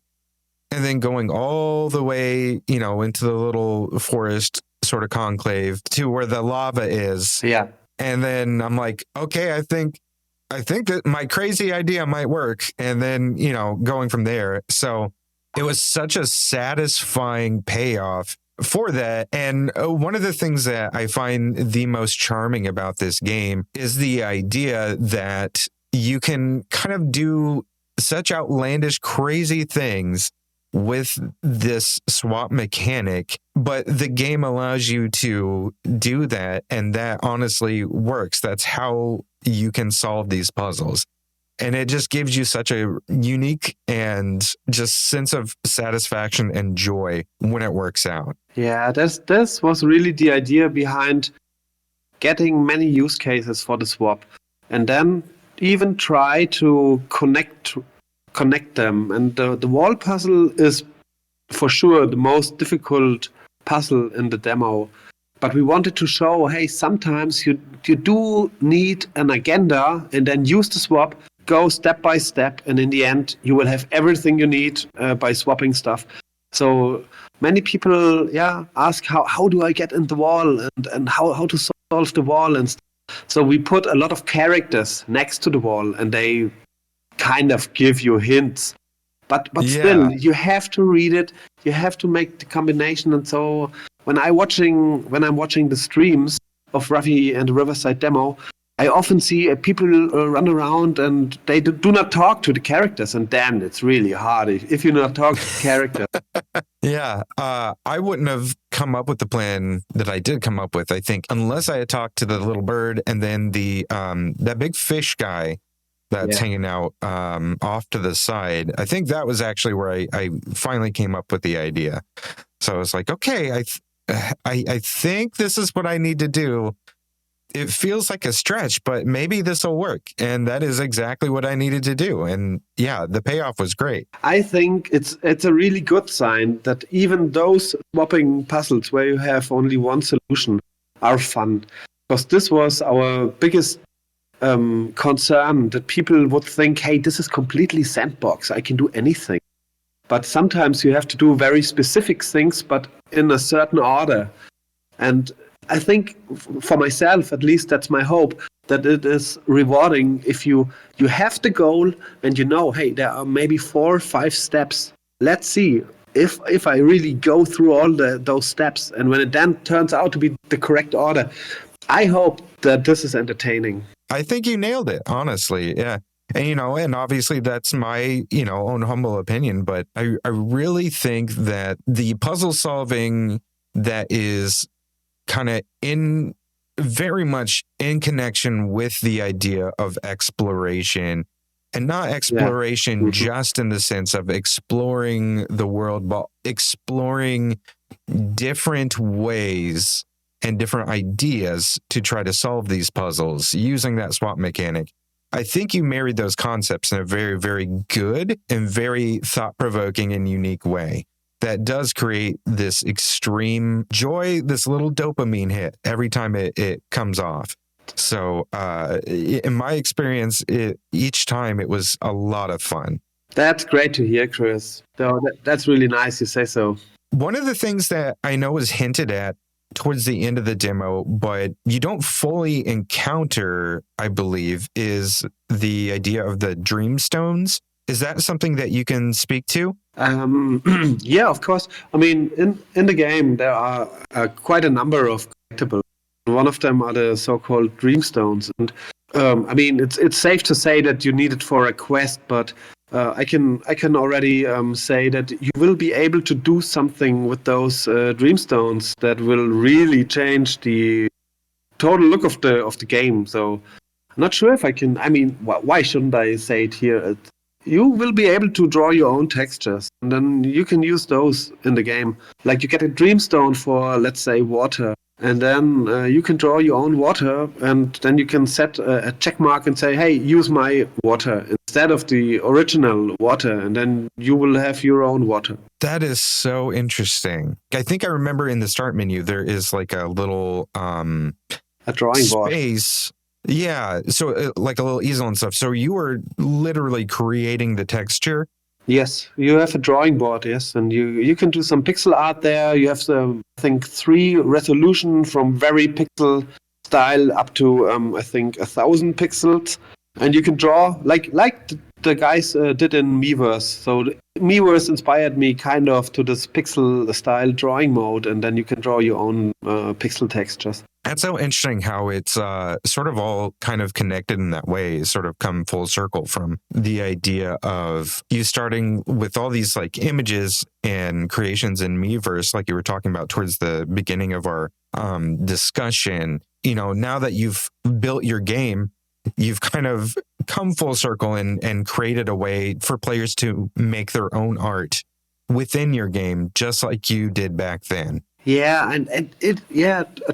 And then going all the way, into the little forest sort of conclave to where the lava is. Yeah. And then I'm like, okay, I think that my crazy idea might work. And then, going from there. So it was such a satisfying payoff for that. And one of the things that I find the most charming about this game is the idea that you can kind of do such outlandish, crazy things with this swap mechanic, but the game allows you to do that, and that honestly works. That's how you can solve these puzzles. And it just gives you such a unique and just sense of satisfaction and joy when it works out. Yeah, this was really the idea behind getting many use cases for the swap, and then even try to connect them. And the wall puzzle is for sure the most difficult puzzle in the demo. But we wanted to show, hey, sometimes you do need an agenda, and then use the swap, go step by step, and in the end, you will have everything you need by swapping stuff. So many people ask how do I get in the wall and how to solve the wall and stuff. So we put a lot of characters next to the wall, and they kind of give you hints. But still, you have to read it. You have to make the combination. And so when I'm watching the streams of Ruffy and the Riverside demo, I often see people run around and they do not talk to the characters. And then it's really hard if you not talk to the characters. Yeah, I wouldn't have come up with the plan that I did come up with, I think, unless I had talked to the little bird and then the that big fish guy that's hanging out off to the side. I think that was actually where I finally came up with the idea. So I was like, okay, I think this is what I need to do. It feels like a stretch, but maybe this will work. And that is exactly what I needed to do. And yeah, the payoff was great. I think it's a really good sign that even those swapping puzzles where you have only one solution are fun. Because this was our biggest concern, that people would think, hey, this is completely sandbox. I can do anything. But sometimes you have to do very specific things, but in a certain order. And I think for myself, at least that's my hope, that it is rewarding if you have the goal and you know, hey, there are maybe 4 or 5 steps. Let's see if I really go through all those steps. And when it then turns out to be the correct order, I hope that this is entertaining. I think you nailed it, honestly. Yeah. And, and obviously that's my, own humble opinion, but I really think that the puzzle solving that is kind of very much in connection with the idea of exploration, and not exploration just in the sense of exploring the world, but exploring different ways and different ideas to try to solve these puzzles using that swap mechanic. I think you married those concepts in a very, very good and very thought-provoking and unique way that does create this extreme joy, this little dopamine hit every time it comes off. So in my experience, each time it was a lot of fun. That's great to hear, Chris. So that's really nice you say so. One of the things that I know was hinted at towards the end of the demo, but you don't fully encounter, I believe, is the idea of the dreamstones. Is that something that you can speak to? Yeah, of course. I mean, in the game, there are quite a number of collectibles. One of them are the so-called dreamstones. And I mean, it's safe to say that you need it for a quest, but I can already say that you will be able to do something with those dreamstones that will really change the total look of the game. So I'm not sure if I can. I mean, why shouldn't I say it here? You will be able to draw your own textures, and then you can use those in the game. Like you get a dreamstone for, let's say, water, and then you can draw your own water, and then you can set a check mark and say, hey, use my water instead of the original water, and then you will have your own water. That is so interesting. I think I remember in the start menu, there is like a little a drawing space. Yeah, so like a little easel and stuff. So you were literally creating the texture? Yes, you have a drawing board, yes, and you can do some pixel art there. You have, I think, 3 resolution from very pixel style up to, I think, 1,000 pixels. And you can draw like the guys did in Miiverse. So Miiverse inspired me kind of to this pixel style drawing mode, and then you can draw your own pixel textures. That's so interesting how it's sort of all kind of connected in that way, sort of come full circle from the idea of you starting with all these like images and creations in Miiverse, like you were talking about towards the beginning of our discussion. Now that you've built your game, you've kind of come full circle and created a way for players to make their own art within your game, just like you did back then. Yeah, and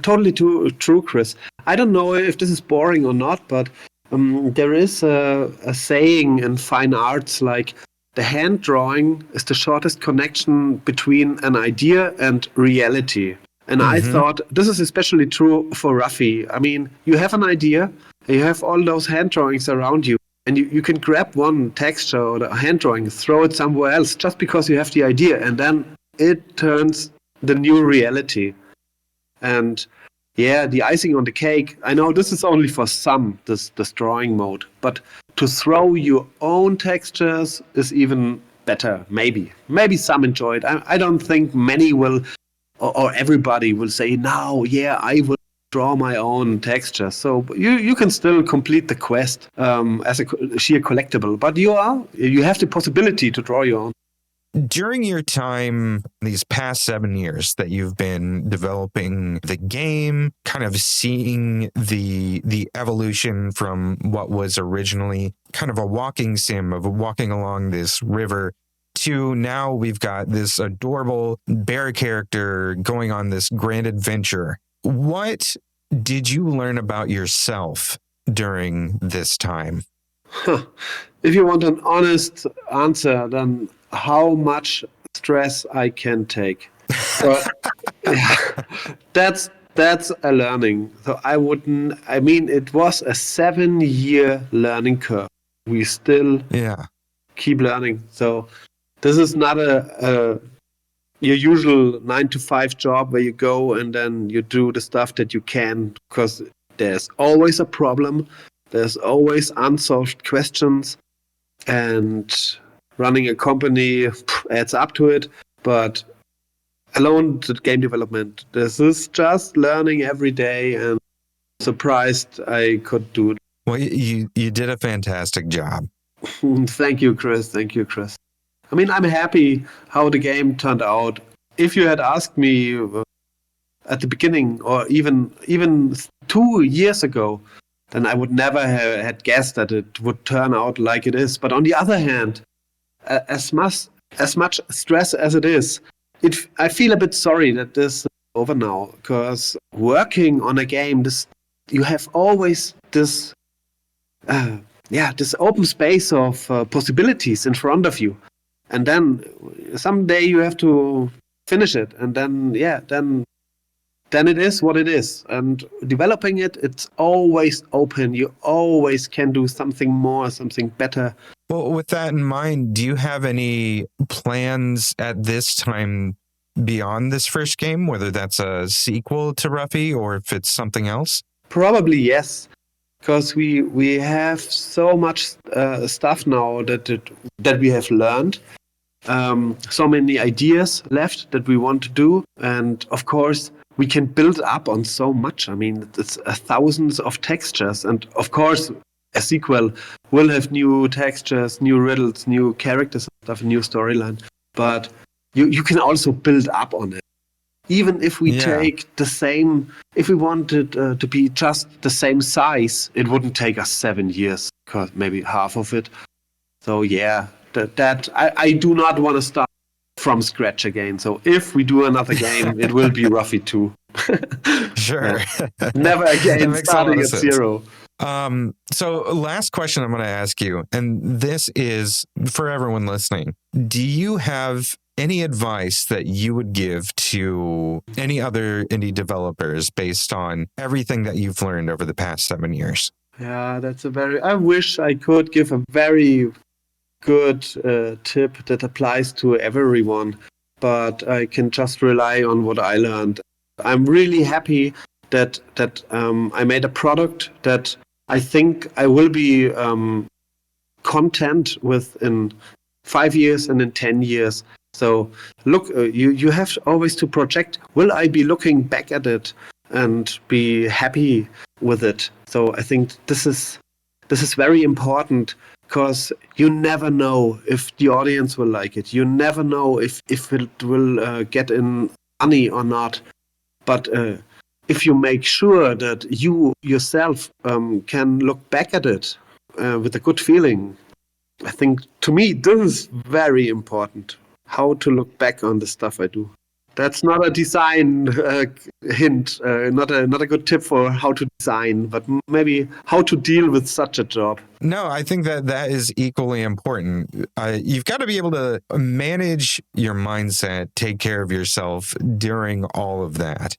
totally true, Chris. I don't know if this is boring or not, but there is a saying in fine arts, like the hand drawing is the shortest connection between an idea and reality. And I thought this is especially true for Ruffy. I mean, you have an idea, you have all those hand drawings around you, and you can grab one texture or a hand drawing, throw it somewhere else just because you have the idea, and then it turns the new reality. And yeah, the icing on the cake, I know this is only for some, this drawing mode, but to throw your own textures is even better. Maybe some enjoy it. I don't think many will, or everybody will say, no, yeah, I will draw my own texture. So you can still complete the quest as a sheer collectible, but you have the possibility to draw your own. During your time, these past 7 years that you've been developing the game, kind of seeing the evolution from what was originally kind of a walking sim of walking along this river to now we've got this adorable bear character going on this grand adventure. What did you learn about yourself during this time? If you want an honest answer, then how much stress I can take. But yeah, that's a learning. So it was a 7-year learning curve. We still keep learning. So this is not your usual 9-to-5 job where you go and then you do the stuff that you can, because there's always a problem. There's always unsolved questions, and running a company adds up to it. But alone to game development, this is just learning every day, and surprised I could do it. Well, you did a fantastic job. Thank you, Chris. I mean, I'm happy how the game turned out. If you had asked me at the beginning, or even 2 years ago, then I would never had guessed that it would turn out like it is. But on the other hand, as much stress as it is, I feel a bit sorry that this is over now, because working on a game, you have always this open space of possibilities in front of you, and then someday you have to finish it, and then it is what it is. And developing it's always open. You always can do something more, something better. Well, with that in mind, do you have any plans at this time beyond this first game, whether that's a sequel to Ruffy or if it's something else? Probably yes, because we have so much stuff now that we have learned. So many ideas left that we want to do. And of course, we can build up on so much. I mean, it's thousands of textures. And of course, a sequel will have new textures, new riddles, new characters and stuff, a new storyline. But you can also build up on it. Even if we take the same, if we wanted to be just the same size, it wouldn't take us 7 years, because maybe half of it. So yeah, I do not want to start from scratch again. So if we do another game, it will be Ruffy 2. Sure. Never again starting at zero. So last question I'm going to ask you, and this is for everyone listening. Do you have any advice that you would give to any other indie developers based on everything that you've learned over the past 7 years? Yeah, I wish I could give a very good tip that applies to everyone, but I can just rely on what I learned. I'm really happy that I made a product that I think I will be content with in 5 years and in 10 years. So look, you have always to project, will I be looking back at it and be happy with it? So I think this is very important, because you never know if the audience will like it. You never know if it will get in money or not. But if you make sure that you yourself can look back at it with a good feeling, I think, to me, this is very important. How to look back on the stuff I do. That's not a design hint, not a good tip for how to design, but maybe how to deal with such a job. No, I think that is equally important. You've got to be able to manage your mindset, take care of yourself during all of that.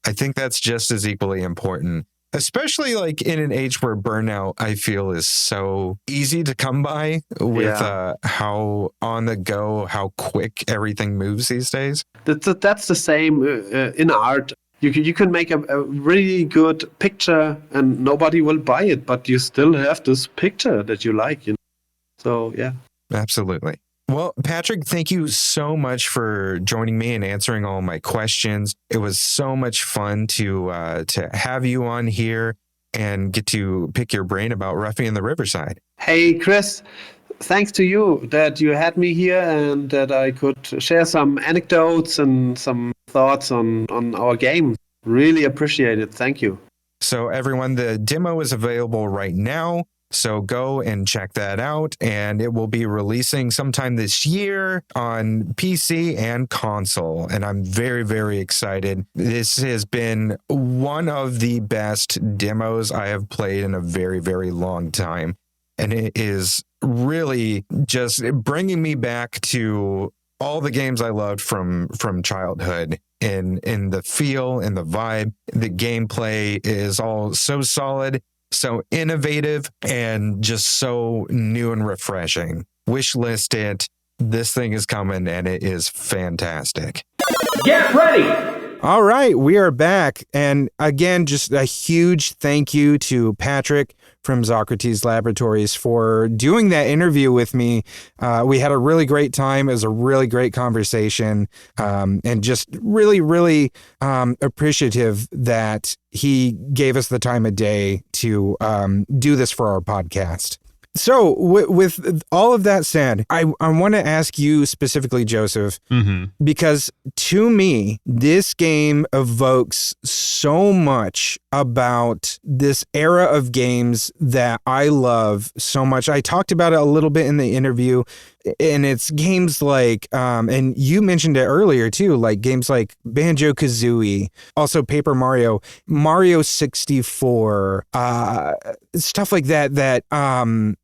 I think that's just as equally important especially like in an age where burnout, I feel, is so easy to come by with how on the go, how quick everything moves these days. That's the same in art. You can make a really good picture and nobody will buy it, but you still have this picture that you like. So, yeah. Absolutely. Well, Patrick, thank you so much for joining me and answering all my questions. It was so much fun to have you on here and get to pick your brain about Ruffy and the Riverside. Hey, Chris, thanks to you that you had me here and that I could share some anecdotes and some thoughts on our game. Really appreciate it. Thank you. So everyone, the demo is available right now. So go and check that out, and it will be releasing sometime this year on PC and console. And I'm very, very excited. This has been one of the best demos I have played in a very, very long time. And it is really just bringing me back to all the games I loved from childhood. In the feel and the vibe, the gameplay is all so solid, so innovative, and just so new and refreshing. Wishlist it. This thing is coming, and it is fantastic. Get ready! All right, we are back. And again, just a huge thank you to Patrick from Zockrates Laboratories for doing that interview with me. We had a really great time. It was a really great conversation, and just really, really appreciative that he gave us the time of day to do this for our podcast. So with all of that said, I want to ask you specifically, Joseph, because to me, this game evokes so much about this era of games that I love so much. I talked about it a little bit in the interview, and it's games like, and you mentioned it earlier too, like games like Banjo-Kazooie, also Paper Mario, Mario 64, stuff like that,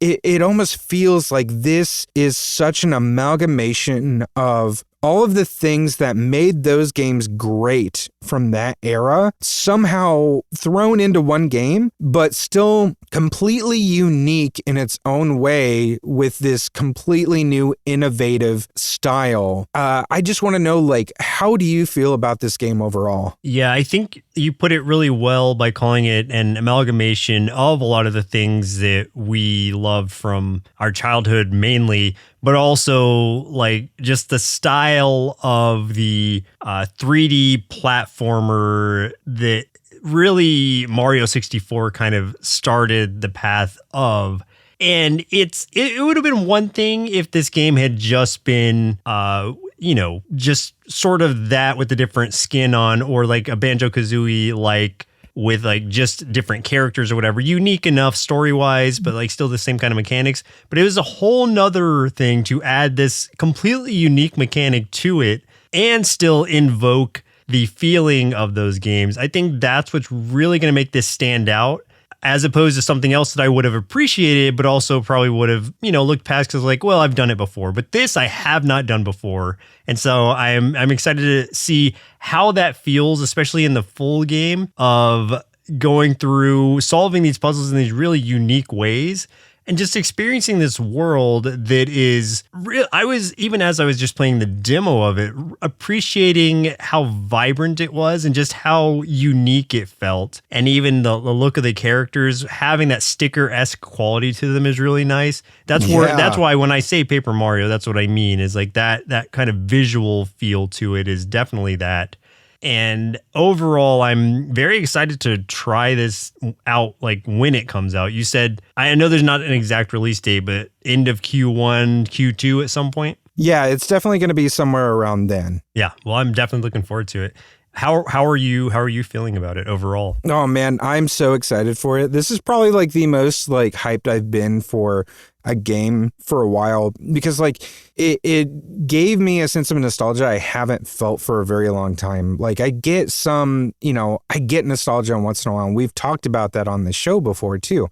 it almost feels like this is such an amalgamation of all of the things that made those games great from that era, somehow thrown into one game, but still completely unique in its own way with this completely new, innovative style. I just want to know, like, how do you feel about this game overall? Yeah, I think you put it really well by calling it an amalgamation of a lot of the things that we loved from our childhood mainly, but also like just the style of the 3D platformer that really Mario 64 kind of started the path of. And it would have been one thing if this game had just been, just sort of that with a different skin on, or like a Banjo-Kazooie, like with like just different characters or whatever, unique enough story-wise, but like still the same kind of mechanics. But it was a whole nother thing to add this completely unique mechanic to it and still invoke the feeling of those games. I think that's what's really going to make this stand out, as opposed to something else that I would have appreciated, but also probably would have, looked past because like, well, I've done it before. But this I have not done before. And so I'm excited to see how that feels, especially in the full game of going through, solving these puzzles in these really unique ways. And just experiencing this world that is real. I was, even as I was just playing the demo of it, appreciating how vibrant it was and just how unique it felt. And even the look of the characters, having that sticker-esque quality to them is really nice. That's why when I say Paper Mario, that's what I mean, is like that kind of visual feel to it is definitely that. And overall, I'm very excited to try this out, like when it comes out. You said, I know there's not an exact release date, but end of Q1, Q2 at some point? Yeah, it's definitely going to be somewhere around then. Yeah, well, I'm definitely looking forward to it. How are you feeling about it overall? Oh man, I'm so excited for it. This is probably like the most like hyped I've been for a game for a while, because like it gave me a sense of nostalgia I haven't felt for a very long time. Like I get some, I get nostalgia once in a while, and we've talked about that on the show before too.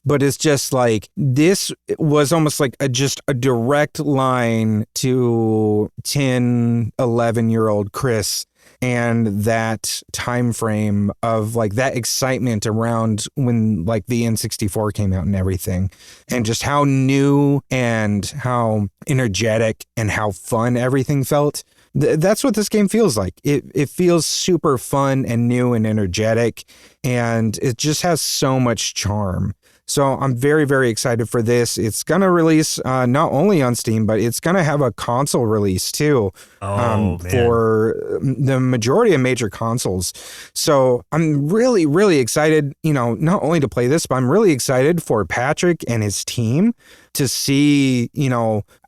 But it's just like, this was almost like just a direct line to 10, 11-year-old Chris and that time frame of like that excitement around when like the N64 came out and everything, and just how new and how energetic and how fun everything felt. That's what this game feels like. It feels super fun and new and energetic, and it just has so much charm. So I'm very, very excited for this. It's going to release not only on Steam, but it's going to have a console release too for the majority of major consoles. So I'm really, really excited, not only to play this, but I'm really excited for Patrick and his team to see,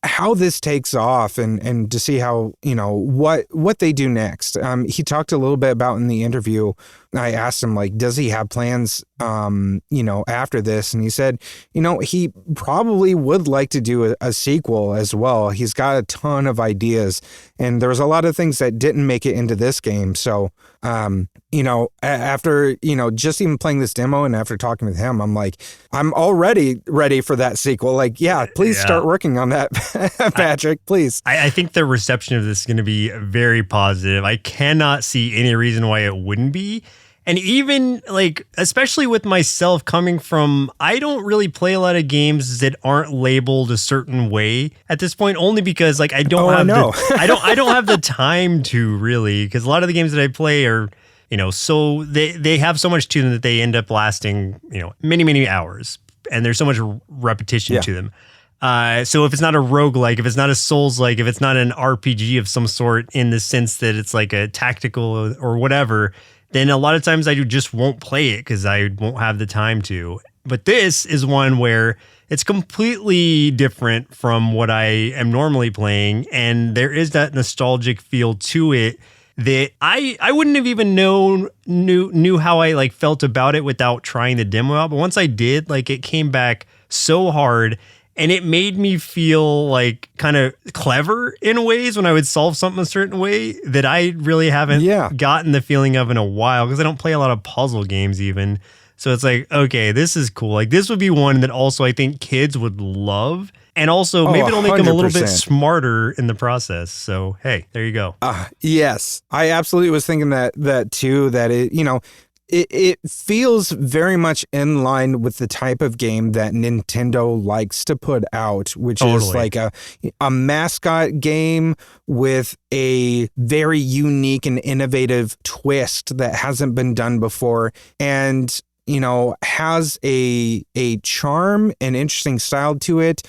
how this takes off and to see how, what they do next. He talked a little bit about in the interview. I asked him, like, does he have plans, after this? And he said, he probably would like to do a sequel as well. He's got a ton of ideas, and there was a lot of things that didn't make it into this game. So, after, just even playing this demo and after talking with him, I'm like, I'm already ready for that sequel. Like, please start working on that, Patrick, please. I think the reception of this is going to be very positive. I cannot see any reason why it wouldn't be. And even like, especially with myself coming from, I don't really play a lot of games that aren't labeled a certain way at this point, only because like I don't have the time to really, because a lot of the games that I play are, so they have so much to them that they end up lasting, many, many hours, and there's so much repetition to them. So if it's not a roguelike, if it's not a Souls-like, if it's not an RPG of some sort in the sense that it's like a tactical or whatever, then a lot of times I just won't play it because I won't have the time to. But this is one where it's completely different from what I am normally playing, and there is that nostalgic feel to it that I wouldn't have even knew how I like felt about it without trying the demo out. But once I did, like, it came back so hard. And it made me feel like kind of clever in ways when I would solve something a certain way that I really haven't gotten the feeling of in a while, because I don't play a lot of puzzle games even. So it's like, okay, this is cool. Like, this would be one that also I think kids would love. And also maybe it'll make them a little bit smarter in the process. So, hey, there you go. Yes, I absolutely was thinking that too, that it feels very much in line with the type of game that Nintendo likes to put out, which is like a mascot game with a very unique and innovative twist that hasn't been done before, and has a charm and interesting style to it,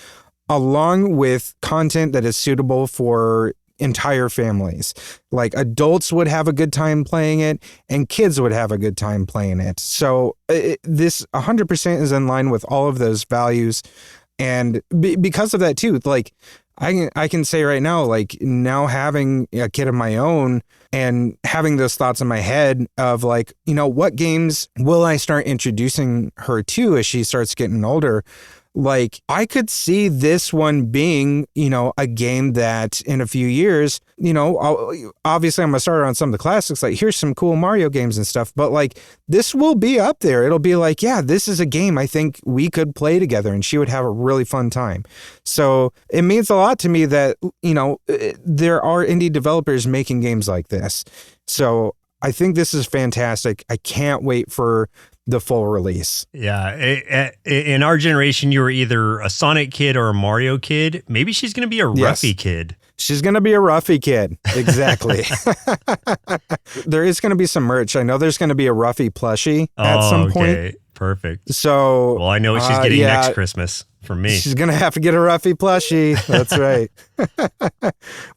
along with content that is suitable for entire families. Like, adults would have a good time playing it, and kids would have a good time playing it. So this 100% is in line with all of those values. And because of that too, like, I can say right now, like, now having a kid of my own and having those thoughts in my head of like, what games will I start introducing her to as she starts getting older? Like, I could see this one being, a game that in a few years, obviously I'm going to start on some of the classics, like, here's some cool Mario games and stuff, but like, this will be up there. It'll be like, this is a game I think we could play together and she would have a really fun time. So it means a lot to me that, there are indie developers making games like this. So I think this is fantastic. I can't wait for the full release. Yeah. In our generation, you were either a Sonic kid or a Mario kid. Maybe she's going to be a Ruffy kid. She's going to be a Ruffy kid. Exactly. There is going to be some merch. I know there's going to be a Ruffy plushie at some point. Perfect. So, well, I know what she's getting next Christmas from me. She's going to have to get a Ruffy plushie. That's right.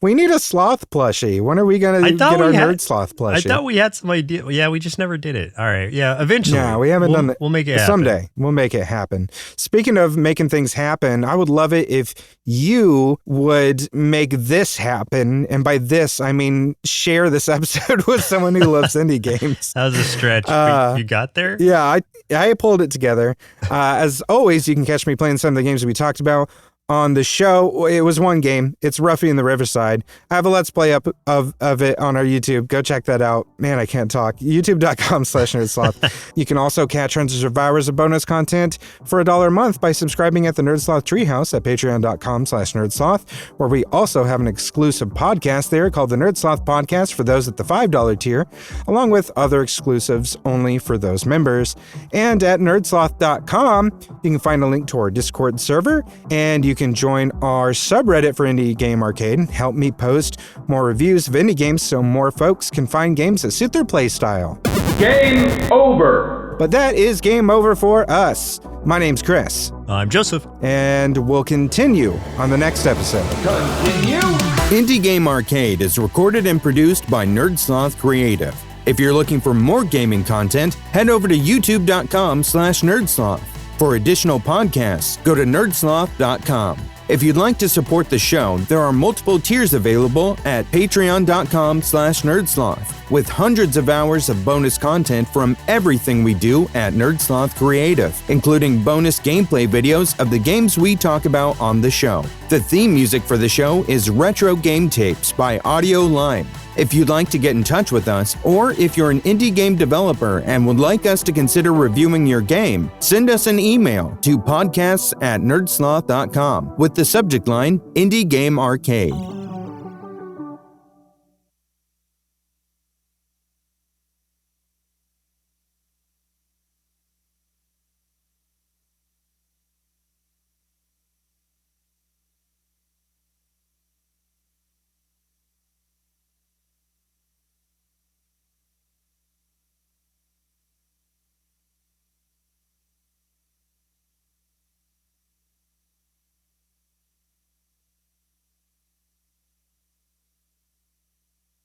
We need a sloth plushie. When are we going to get our nerd sloth plushie? I thought we had some idea. Yeah, we just never did it. All right. Yeah, eventually. Yeah, we haven't done it. We'll make it happen. Someday, we'll make it happen. Speaking of making things happen, I would love it if you would make this happen. And by this, I mean share this episode with someone who loves indie games. That was a stretch. You got there? Yeah, I pulled it together. As always, you can catch me playing some of the games that we talked about on the show. It was one game. It's Ruffy in the Riverside. I have a Let's Play up of it on our YouTube. Go check that out. Man, I can't talk. YouTube.com/NerdSloth. You can also catch hundreds of hours of bonus content for $1 a month by subscribing at the NerdSloth Treehouse at Patreon.com/NerdSloth, where we also have an exclusive podcast there called the NerdSloth Podcast for those at the $5 tier, along with other exclusives only for those members. And at nerdsloth.com, you can find a link to our Discord server, and you can join our subreddit for Indie Game Arcade and help me post more reviews of indie games so more folks can find games that suit their playstyle. Game over! But that is game over for us. My name's Chris. I'm Joseph. And we'll continue on the next episode. Continue! Indie Game Arcade is recorded and produced by Sloth Creative. If you're looking for more gaming content, head over to youtube.com/nerdsloth. For additional podcasts, go to nerdsloth.com. If you'd like to support the show, there are multiple tiers available at patreon.com/nerdsloth, with hundreds of hours of bonus content from everything we do at Sloth Creative, including bonus gameplay videos of the games we talk about on the show. The theme music for the show is Retro Game Tapes by Audio Line. If you'd like to get in touch with us, or if you're an indie game developer and would like us to consider reviewing your game, send us an email to podcasts@nerdsloth.com with the subject line Indie Game Arcade.